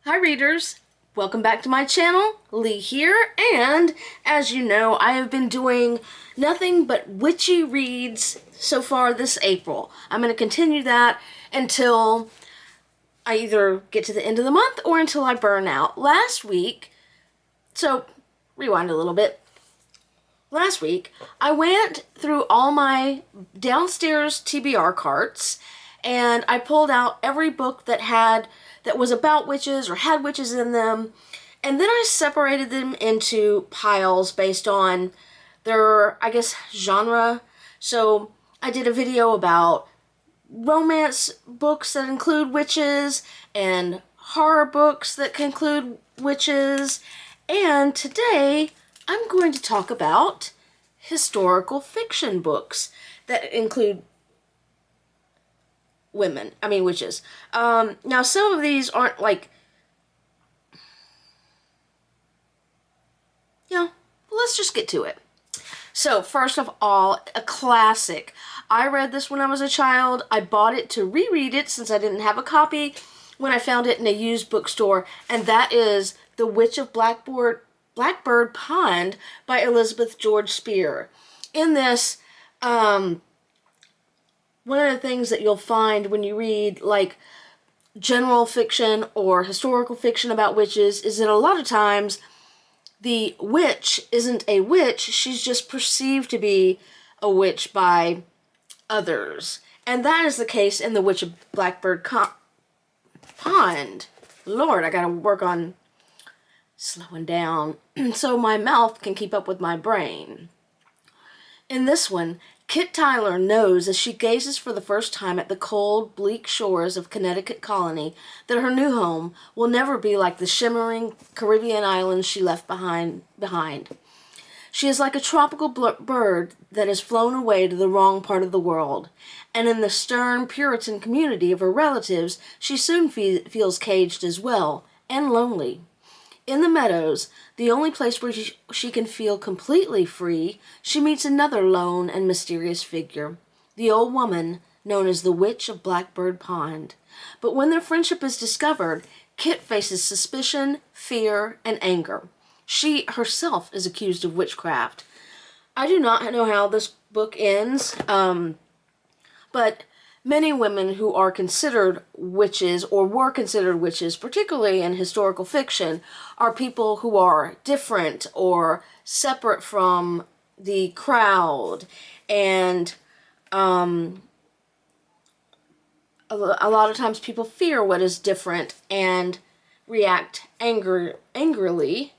Hi readers, welcome back to my channel. Lee here, and as you know, I have been doing nothing but witchy reads so far this April. I'm going to continue that until I either get to the end of the month or until I burn out. Last week, so rewind a little bit. Last week, I went through all my downstairs TBR carts and I pulled out every book that was about witches or had witches in them, and then I separated them into piles based on their, I guess, genre. So I did a video about romance books that include witches and horror books that conclude witches, and today I'm going to talk about historical fiction books that include witches. Now some of these aren't like, let's just get to it. So first of all, a classic. I read this when I was a child. I bought it to reread it since I didn't have a copy when I found it in a used bookstore, and that is The Witch of Blackbird Pond by Elizabeth George Speare. In this, one of the things that you'll find when you read like general fiction or historical fiction about witches is that a lot of times the witch isn't a witch, she's just perceived to be a witch by others. And that is the case in The Witch of Blackbird Pond. Lord, I gotta work on slowing down so my mouth can keep up with my brain. In this one, Kit Tyler knows as she gazes for the first time at the cold, bleak shores of Connecticut Colony that her new home will never be like the shimmering Caribbean islands she left behind. She is like a tropical bird that has flown away to the wrong part of the world, and in the stern Puritan community of her relatives, she soon feels caged as well, and lonely. In the meadows, the only place where she can feel completely free, she meets another lone and mysterious figure, the old woman known as the Witch of Blackbird Pond. But when their friendship is discovered, Kit faces suspicion, fear, and anger. She herself is accused of witchcraft. I do not know how this book ends, but many women who are considered witches or were considered witches, particularly in historical fiction, are people who are different or separate from the crowd, and a lot of times people fear what is different and react angrily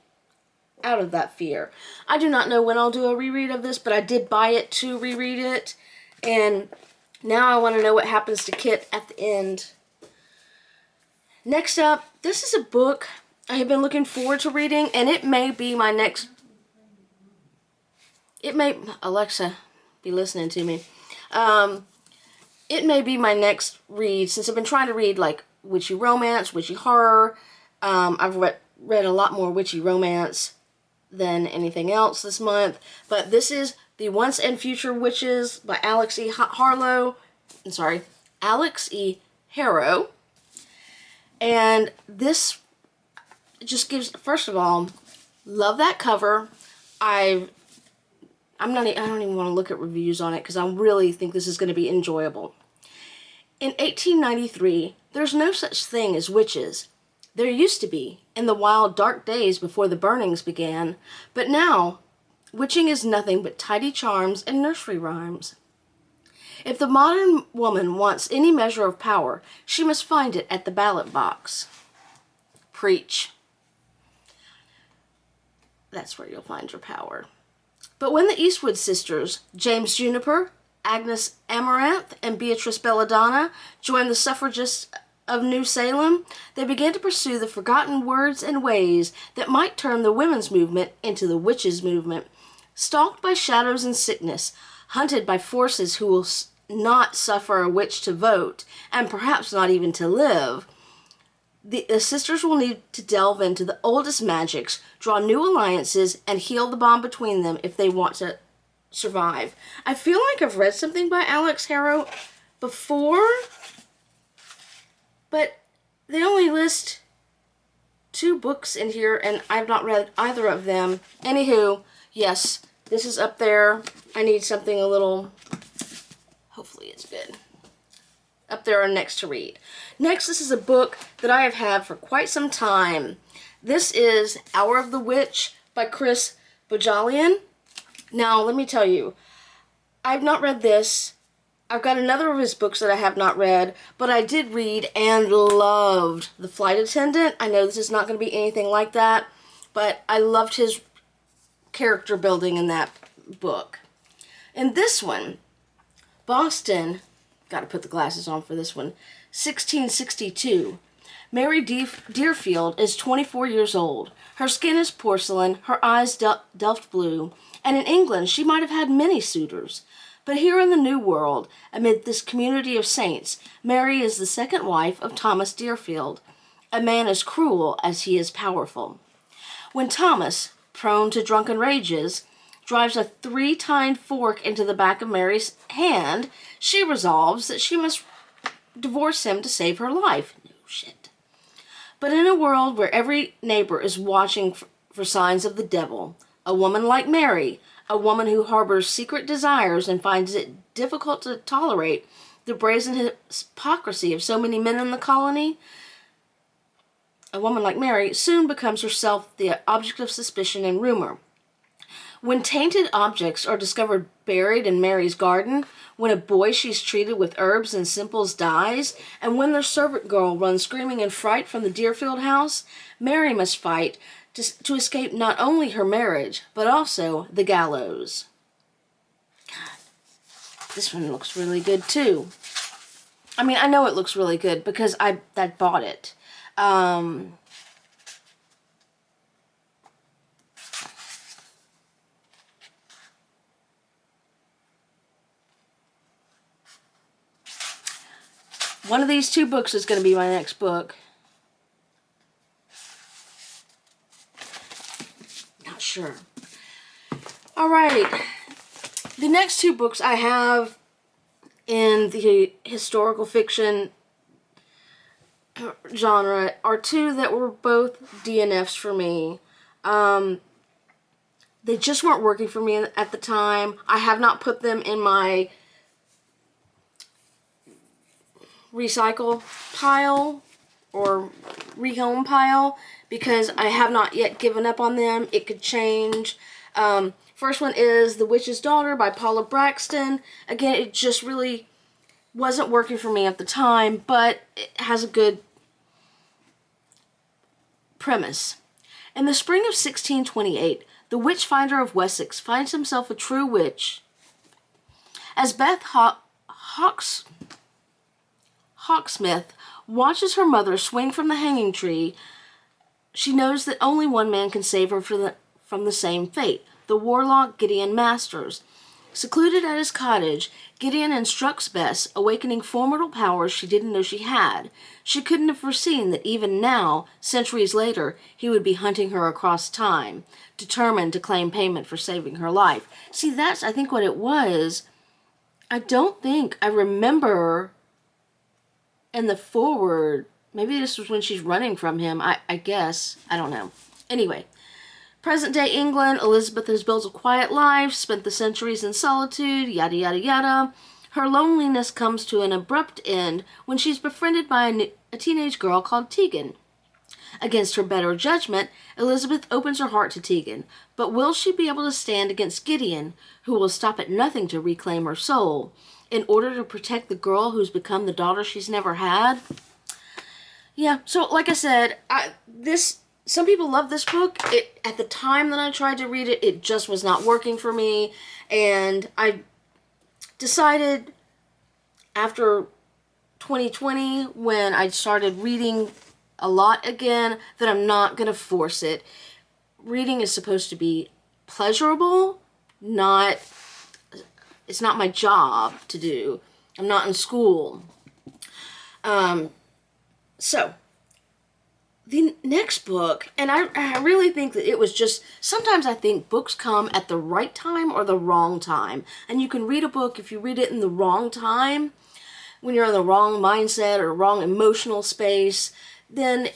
out of that fear. I do not know when I'll do a reread of this, but I did buy it to reread it, and now I want to know what happens to Kit at the end. Next up, this is a book I have been looking forward to reading, and it may be my next... Alexa, be listening to me. It may be my next read, since I've been trying to read like witchy romance, witchy horror. I've read a lot more witchy romance than anything else this month, but this is The Once and Future Witches by Alix E. Harrow. And this just gives, first of all, love that cover. I don't even want to look at reviews on it because I really think this is going to be enjoyable. In 1893, there's no such thing as witches. There used to be, in the wild, dark days before the burnings began, but now witching is nothing but tidy charms and nursery rhymes. If the modern woman wants any measure of power, she must find it at the ballot box. Preach. That's where you'll find your power. But when the Eastwood sisters, James Juniper, Agnes Amaranth, and Beatrice Belladonna, joined the suffragists of New Salem, they began to pursue the forgotten words and ways that might turn the women's movement into the witches' movement. Stalked by shadows and sickness, hunted by forces who will not suffer a witch to vote, and perhaps not even to live, the sisters will need to delve into the oldest magics, draw new alliances, and heal the bond between them if they want to survive. I feel like I've read something by Alix Harrow before, but they only list 2 books in here, and I've not read either of them. Anywho, yes, this is up there. I need something a little, hopefully it's good, up there and next to read. Next, this is a book that I have had for quite some time. This is Hour of the Witch by Bohjalian. Now, let me tell you, I've not read this. I've got another of his books that I have not read, but I did read and loved The Flight Attendant. I know this is not going to be anything like that, but I loved his character building in that book. And this one, Boston, got to put the glasses on for this one, 1662. Mary Deerfield is 24 years old. Her skin is porcelain, her eyes Delft blue, and in England she might have had many suitors. But here in the New World, amid this community of saints, Mary is the second wife of Thomas Deerfield, a man as cruel as he is powerful. When Thomas, prone to drunken rages, drives a 3-tined fork into the back of Mary's hand, she resolves that she must divorce him to save her life. No shit. But in a world where every neighbor is watching for signs of the devil, a woman like Mary, a woman who harbors secret desires and finds it difficult to tolerate the brazen hypocrisy of so many men in the colony, a woman like Mary soon becomes herself the object of suspicion and rumor. When tainted objects are discovered buried in Mary's garden, when a boy she's treated with herbs and simples dies, and when their servant girl runs screaming in fright from the Deerfield house, Mary must fight to escape not only her marriage, but also the gallows. God, this one looks really good too. I mean, I know it looks really good because I bought it. One of these 2 books is going to be my next book. Not sure. Alright. The next 2 books I have in the historical fiction genre are 2 that were both DNFs for me. They just weren't working for me at the time. I have not put them in my recycle pile or rehome pile because I have not yet given up on them. It could change. First one is The Witch's Daughter by Paula Brackston. Again, it just really wasn't working for me at the time, but it has a good premise. In the spring of 1628, the witch-finder of Wessex finds himself a true witch. As Beth Hawksmith watches her mother swing from the hanging tree, she knows that only one man can save her from the same fate, the warlock Gideon Masters. Secluded at his cottage, Gideon instructs Bess, awakening formidable powers she didn't know she had. She couldn't have foreseen that even now, centuries later, he would be hunting her across time, determined to claim payment for saving her life. See, that's, I think, what it was. I don't think I remember in the forward, maybe this was when she's running from him, I guess. I don't know. Anyway, present-day England, Elizabeth has built a quiet life, spent the centuries in solitude, yada yada yada. Her loneliness comes to an abrupt end when she's befriended by a teenage girl called Tegan. Against her better judgment, Elizabeth opens her heart to Tegan, but will she be able to stand against Gideon, who will stop at nothing to reclaim her soul, in order to protect the girl who's become the daughter she's never had? Yeah, so like I said, some people love this book. At the time that I tried to read it, it just was not working for me, and I decided after 2020, when I started reading a lot again, that I'm not going to force it. Reading is supposed to be pleasurable, it's not my job to do. I'm not in school. So, the next book, and I really think that it was just, sometimes I think books come at the right time or the wrong time. And you can read a book, if you read it in the wrong time, when you're in the wrong mindset or wrong emotional space, then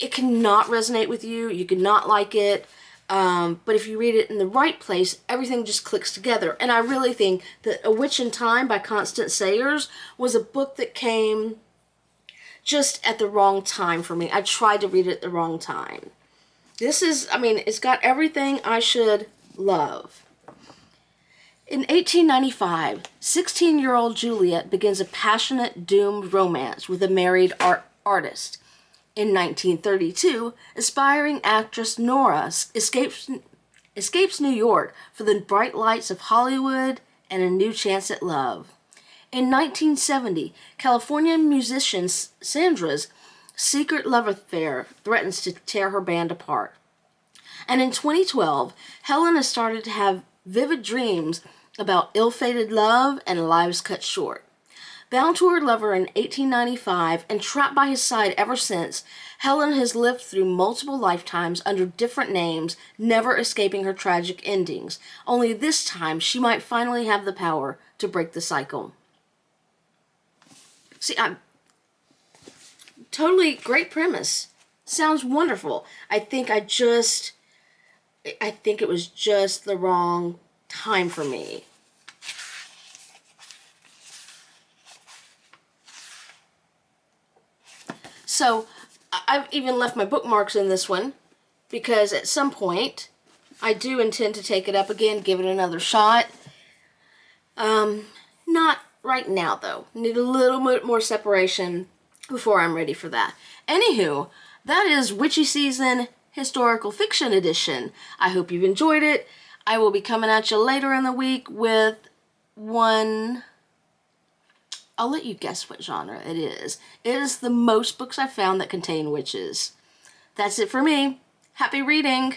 it cannot resonate with you. You cannot like it. But if you read it in the right place, everything just clicks together. And I really think that A Witch in Time by Constance Sayers was a book that came just at the wrong time for me. I tried to read it at the wrong time. This is, I mean, it's got everything I should love. In 1895, 16-year-old Juliet begins a passionate, doomed romance with a married artist. In 1932, aspiring actress Nora escapes New York for the bright lights of Hollywood and a new chance at love. In 1970, California musician Sandra's secret love affair threatens to tear her band apart. And in 2012, Helen has started to have vivid dreams about ill-fated love and lives cut short. Bound to her lover in 1895 and trapped by his side ever since, Helen has lived through multiple lifetimes under different names, never escaping her tragic endings. Only this time, she might finally have the power to break the cycle. See, I'm totally great premise. Sounds wonderful. I think it was just the wrong time for me. So, I've even left my bookmarks in this one, because at some point, I do intend to take it up again, give it another shot. Not right now, though. Need a little bit more separation before I'm ready for that. Anywho, that is Witchy Season Historical Fiction Edition. I hope you've enjoyed it. I will be coming at you later in the week with one... I'll let you guess what genre it is. It is the most books I've found that contain witches. That's it for me. Happy reading!